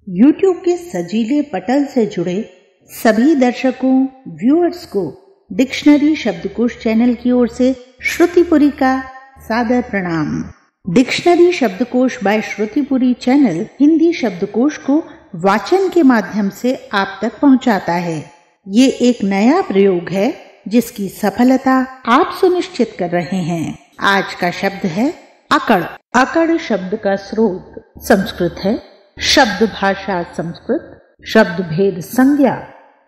YouTube के सजीले पटल से जुड़े सभी दर्शकों, व्यूअर्स को डिक्शनरी शब्दकोश चैनल की ओर से श्रुतिपुरी का सादर प्रणाम। डिक्शनरी शब्दकोश बाय श्रुतिपुरी चैनल हिंदी शब्दकोश को वाचन के माध्यम से आप तक पहुंचाता है। ये एक नया प्रयोग है जिसकी सफलता आप सुनिश्चित कर रहे हैं। आज का शब्द है अकड़। अकड़ शब्द का स्रोत संस्कृत है, शब्द भाषा संस्कृत, शब्द भेद संज्ञा,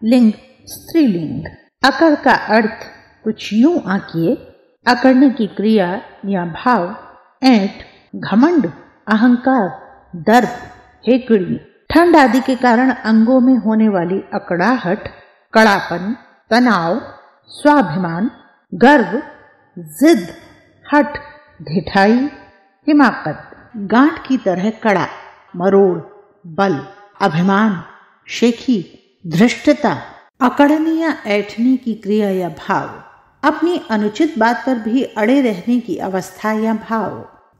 लिंग स्त्रीलिंग। अकड़ का अर्थ कुछ यूं आंकिए, अकड़ने की क्रिया या भाव ऐंठ, घमंड, अहंकार, दर्प, हेकड़ी, ठंड आदि के कारण अंगों में होने वाली अकड़ाहट, कड़ापन, तनाव, स्वाभिमान, गर्व, जिद, हठ, ढिठाई, हिमाकत, गांठ की तरह कड़ा, मरोड़, बल, अभिमान, शेखी, धृष्टता। अकड़ने या ऐंठने की क्रिया या भाव अपनी अनुचित बात पर भी अड़े रहने की अवस्था या भाव,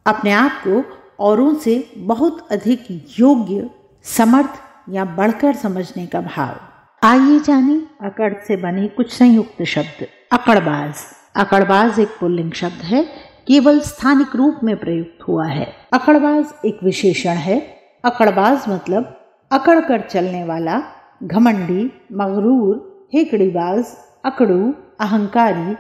अपने आप को औरों से बहुत अधिक योग्य, समर्थ या बढ़कर समझने का भाव। आइए जाने अकड़ से बने कुछ संयुक्त शब्द। अकड़बाज। अकड़बाज एक पुल्लिंग शब्द है, केवल स्थानिक रूप में प्रयुक्त हुआ है। अकड़बाज एक विशेषण है। अकड़बाज मतलब अकड़ कर चलने वाला, घमंडी, मगरूर, हेकड़ीबाज, अकड़ू, अहंकारी,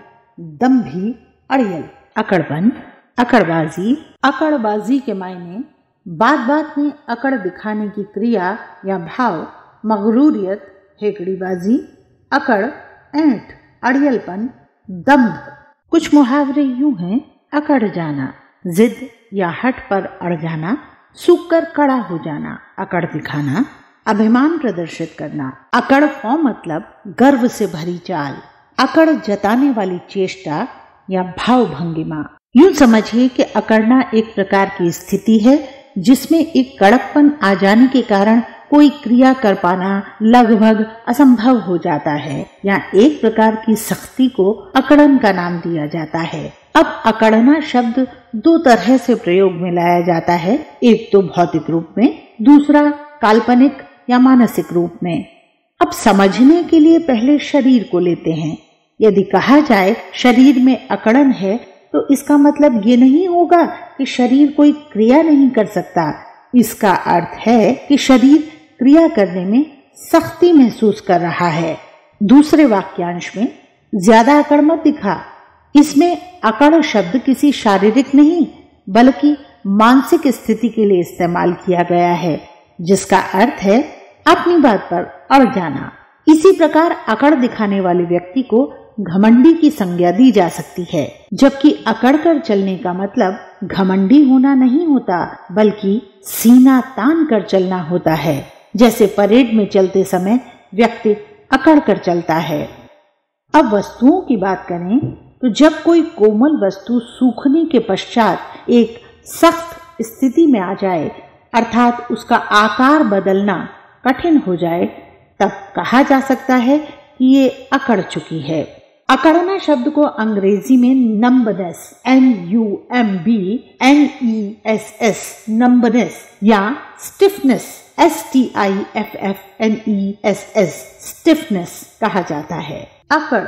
दंभी, अड़ियल। अकड़पन, अकड़बाजी। अकड़बाजी के मायने बात बात में अकड़ दिखाने की क्रिया या भाव, मगरूरियत, हेकड़ीबाजी, अकड़, ऐंठ, अड़ियलपन, दंभ। कुछ मुहावरे यूं हैं: अकड़ जाना, जिद या हठ पर अड़ जाना, सूख कर कड़ा हो जाना, अकड़ दिखाना, अभिमान प्रदर्शित करना। अकड़ फॉ मतलब गर्व से भरी चाल, अकड़ जताने वाली चेष्टा या भाव भंगिमा। यूं समझिए कि अकड़ना एक प्रकार की स्थिति है जिसमें एक कड़कपन आ जाने के कारण कोई क्रिया कर पाना लगभग असंभव हो जाता है, या एक प्रकार की सख्ती को अकड़न का नाम दिया जाता है। अब अकड़ना शब्द दो तरह से प्रयोग में लाया जाता है, एक तो भौतिक रूप में, दूसरा काल्पनिक या मानसिक रूप में। अब समझने के लिए पहले शरीर को लेते हैं। यदि कहा जाए शरीर में अकड़न है तो इसका मतलब ये नहीं होगा कि शरीर कोई क्रिया नहीं कर सकता। इसका अर्थ है कि शरीर क्रिया करने में सख्ती महसूस कर रहा है। दूसरे वाक्यांश में ज्यादा अकड़ मत दिखा, इसमें अकड़ शब्द किसी शारीरिक नहीं बल्कि मानसिक स्थिति के लिए इस्तेमाल किया गया है, जिसका अर्थ है अपनी बात पर अड़ जाना। इसी प्रकार अकड़ दिखाने वाले व्यक्ति को घमंडी की संज्ञा दी जा सकती है, जबकि अकड़ कर चलने का मतलब घमंडी होना नहीं होता बल्कि सीना तान कर चलना होता है। जैसे परेड में चलते समय व्यक्ति अकड़ कर चलता है। अब वस्तुओं की बात करें तो जब कोई कोमल वस्तु सूखने के पश्चात एक सख्त स्थिति में आ जाए, अर्थात उसका आकार बदलना कठिन हो जाए, तब कहा जा सकता है कि ये अकड़ चुकी है। अकड़ना शब्द को अंग्रेजी में नंबनेस, NUMBNESS, नंबनेस, या स्टिफनेस, STIFFNESS, स्टिफनेस कहा जाता है। अकड़,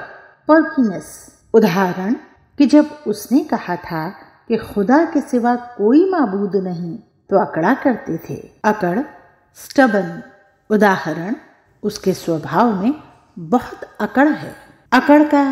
पर्कीनेस। उदाहरण कि जब उसने कहा था कि खुदा के सिवा कोई माबूद नहीं तो अकड़ा करते थे। अकड़, स्टबन। उदाहरण उसके स्वभाव में बहुत अकड़ है। अकड़ का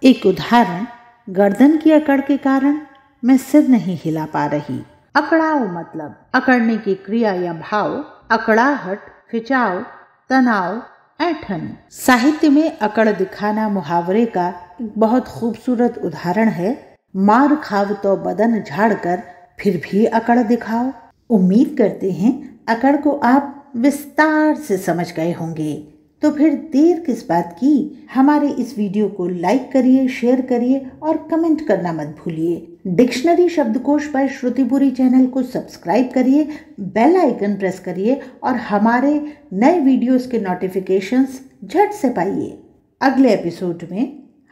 एक उदाहरण, गर्दन की अकड़ के कारण मैं सिर नहीं हिला पा रही। अकड़ाव मतलब अकड़ने की क्रिया या भाव, अकड़ाहट, खिंचाव, तनाव, ऐंठन। साहित्य में अकड़ दिखाना मुहावरे का एक बहुत खूबसूरत उदाहरण है। मार खाव तो बदन झाड़ कर फिर भी अकड़ दिखाओ। उम्मीद करते हैं अकड़ को आप विस्तार से समझ गए होंगे। तो फिर देर किस बात की, हमारे इस वीडियो को लाइक करिए, शेयर करिए और कमेंट करना मत भूलिए। डिक्शनरी शब्दकोश बाय श्रुतिपुरी चैनल को सब्सक्राइब करिए, बेल आइकन प्रेस करिए और हमारे नए वीडियोस के नोटिफिकेशंस झट से पाइए। अगले एपिसोड में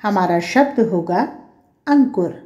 हमारा शब्द होगा अंकुर।